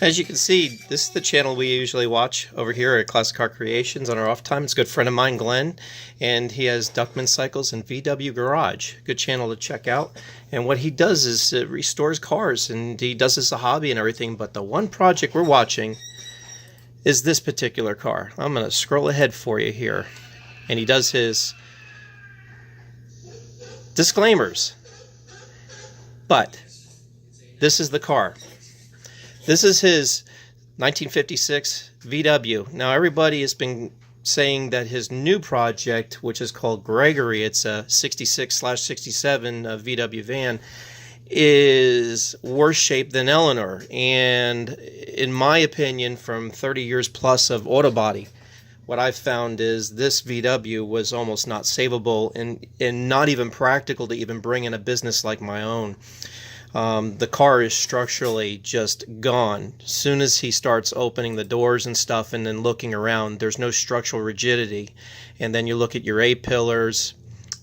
As you can see, this is the channel we usually watch over here at Classic Car Creations on our off time. It's a good friend of mine, Glenn, and he has Duckman Cycles and VW Garage. Good channel to check out. And what he does is restores cars, and he does this as a hobby and everything. But the one project we're watching is this particular car. I'm going to scroll ahead for you here. And he does his disclaimers. But this is the car. This is his 1956 VW. Now everybody has been saying that his new project, which is called Gregory, it's a 66/67 VW van, is worse shape than Eleanore. And in my opinion, from 30 years plus of auto body, what I've found is this VW was almost not savable and not even practical to even bring in a business like my own. The car is structurally just gone. As soon as he starts opening the doors and stuff and then looking around, there's no structural rigidity. And then you look at your A-pillars.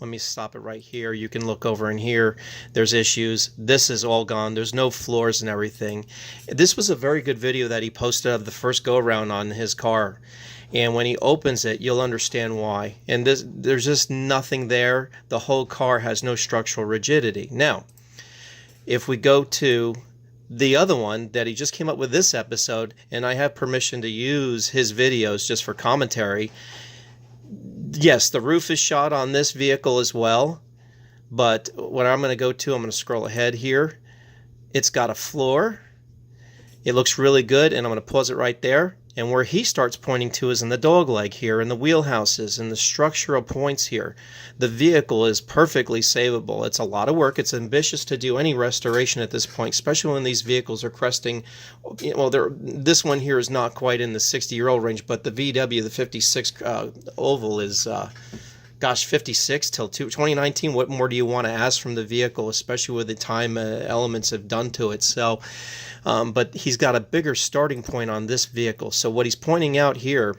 Let me stop it right here. You can look over in here. There's issues. This is all gone. There's no floors and everything. This was a very good video that he posted of the first go-around on his car. And when he opens it, you'll understand why. And there's just nothing there. The whole car has no structural rigidity. Now, if we go to the other one that he just came up with this episode, and I have permission to use his videos just for commentary, yes, the roof is shot on this vehicle as well, but what I'm going to go to, I'm going to scroll ahead here. It's got a floor. It looks really good, and I'm going to pause it right there. And where he starts pointing to is in the dog leg here, and the wheelhouses, and the structural points here. The vehicle is perfectly savable. It's a lot of work. It's ambitious to do any restoration at this point, especially when these vehicles are cresting. Well, this one here is not quite in the 60-year-old range, but the VW, the 56 oval is, gosh, 56 till 2019. What more do you want to ask from the vehicle, especially with the time elements have done to it? So, but he's got a bigger starting point on this vehicle. So what he's pointing out here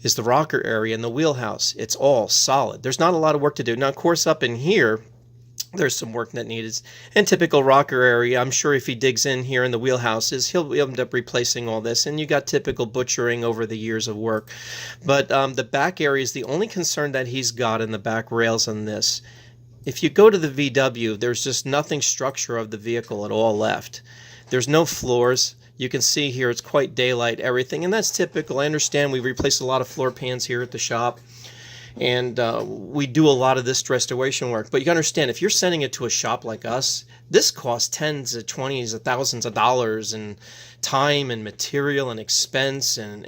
is the rocker area and the wheelhouse. It's all solid. There's not a lot of work to do. Now, of course, up in here, there's some work that needed. And typical rocker area, I'm sure if he digs in here in the wheelhouses, he'll end up replacing all this. And you got typical butchering over the years of work. But the back area is the only concern that he's got in the back rails on this. If you go to the VW, there's just nothing structure of the vehicle at all left. There's no floors. You can see here it's quite daylight, everything. And that's typical. I understand we replaced a lot of floor pans here at the shop. And we do a lot of this restoration work. But you understand, if you're sending it to a shop like us, this costs tens of twenties of thousands of dollars in time and material and expense, and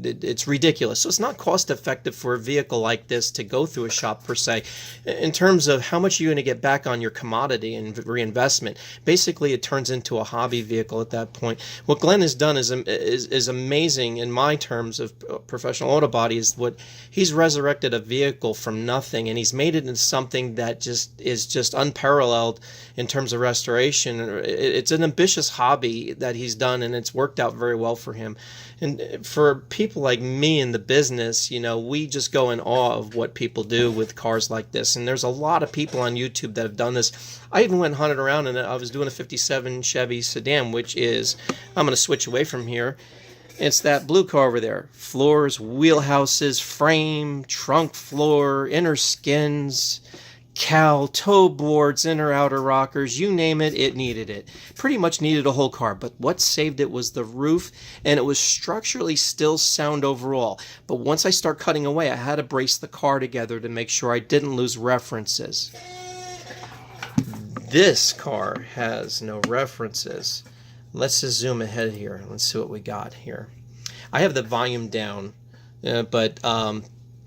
it's ridiculous. So it's not cost effective for a vehicle like this to go through a shop per se. In terms of how much you're going to get back on your commodity and reinvestment, basically it turns into a hobby vehicle at that point. What Glenn has done is amazing in my terms of professional auto body. Is what he's resurrected a vehicle from nothing, and he's made it into something that is just unparalleled in terms of restoration. It's an ambitious hobby that he's done, and it's worked out very well for him. And for people like me in the business, you know, we just go in awe of what people do with cars like this. And there's a lot of people on YouTube that have done this. I even went hunted around, and I was doing a 57 Chevy sedan, which is, I'm going to switch away from here. It's that blue car over there. Floors, wheelhouses, frame, trunk floor, inner skins, cowl, toe boards, inner outer rockers, you name it, it needed it. Pretty much needed a whole car, but what saved it was the roof, and it was structurally still sound overall. But once I start cutting away, I had to brace the car together to make sure I didn't lose references. This car has no references. Let's just zoom ahead here. Let's see what we got here. I have the volume down,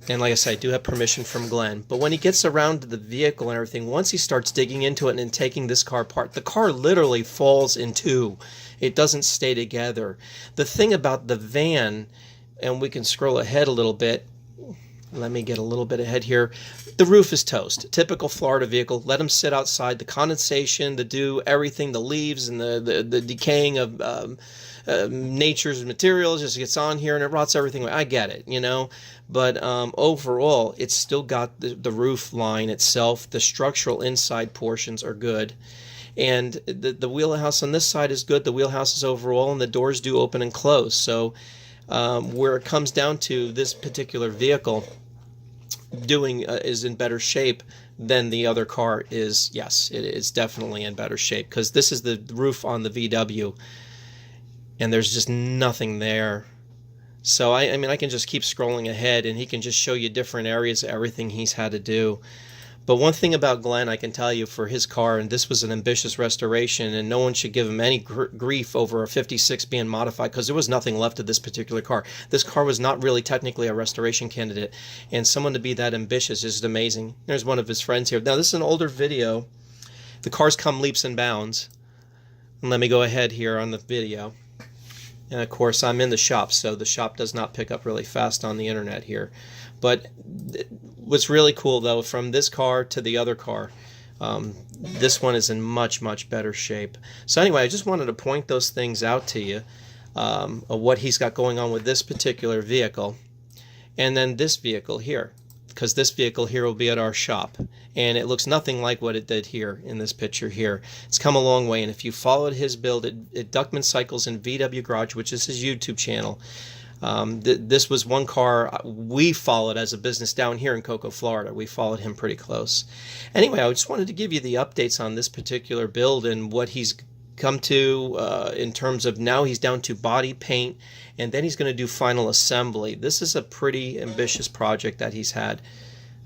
and like I said, I do have permission from Glenn. But when he gets around to the vehicle and everything, once he starts digging into it and taking this car apart, the car literally falls in two. It doesn't stay together. The thing about the van, and we can scroll ahead a little bit. Let me get a little bit ahead here. The roof is toast. Typical Florida vehicle. Let them sit outside. The condensation, the dew, everything, the leaves and the decaying of nature's materials just gets on here and it rots everything away. I get it, you know. But overall, it's still got the roof line itself. The structural inside portions are good. And the wheelhouse on this side is good. The wheelhouse is overall, and the doors do open and close. So where it comes down to this particular vehicle is in better shape than the other car is. Yes, it is definitely in better shape, because this is the roof on the VW, and there's just nothing there. So I mean, I can just keep scrolling ahead, and he can just show you different areas of everything he's had to do. But one thing about Glenn, I can tell you, for his car, and this was an ambitious restoration, and no one should give him any grief over a 56 being modified, because there was nothing left of this particular car. This car was not really technically a restoration candidate, and someone to be that ambitious is just amazing. There's one of his friends here. Now, this is an older video. The cars come leaps and bounds. And let me go ahead here on the video. And of course, I'm in the shop, so the shop does not pick up really fast on the internet here. But what's really cool, though, from this car to the other car, this one is in much, much better shape. So anyway, I just wanted to point those things out to you, of what he's got going on with this particular vehicle. And then this vehicle here, because this vehicle here will be at our shop. And it looks nothing like what it did here in this picture here. It's come a long way, and if you followed his build at Duckman Cycles in VW Garage, which is his YouTube channel, this was one car we followed as a business down here in Cocoa, Florida. We followed him pretty close. Anyway, I just wanted to give you the updates on this particular build and what he's come to in terms of now he's down to body paint, and then he's going to do final assembly. This is a pretty ambitious project that he's had.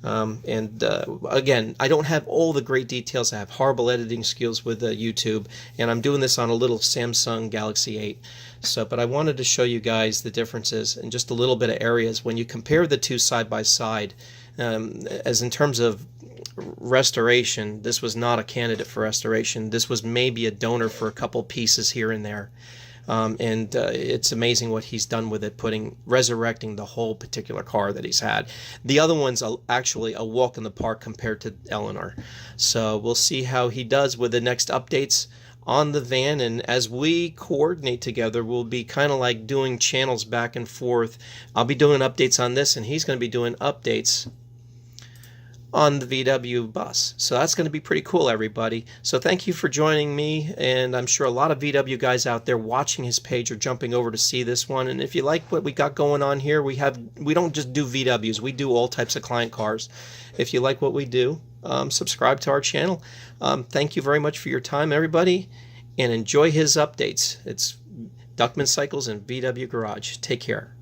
Again, I don't have all the great details. I have horrible editing skills with YouTube, and I'm doing this on a little Samsung Galaxy 8. But I wanted to show you guys the differences in just a little bit of areas when you compare the two side by side. As in terms of restoration, this was not a candidate for restoration. This was maybe a donor for a couple pieces here and there. It's amazing what he's done with it, resurrecting the whole particular car that he's had. The other one's actually a walk in the park compared to Eleanore. So we'll see how he does with the next updates on the van, and as we coordinate together, we'll be kind of like doing channels back and forth. I'll be doing updates on this, and he's going to be doing updates on the VW bus. So that's going to be pretty cool, everybody. So thank you for joining me, and I'm sure a lot of VW guys out there watching his page are jumping over to see this one. And if you like what we got going on here, we don't just do VWs, we do all types of client cars. If you like what we do, subscribe to our channel. Thank you very much for your time, everybody, and enjoy his updates. It's Duckman Cycles and VW Garage. Take care.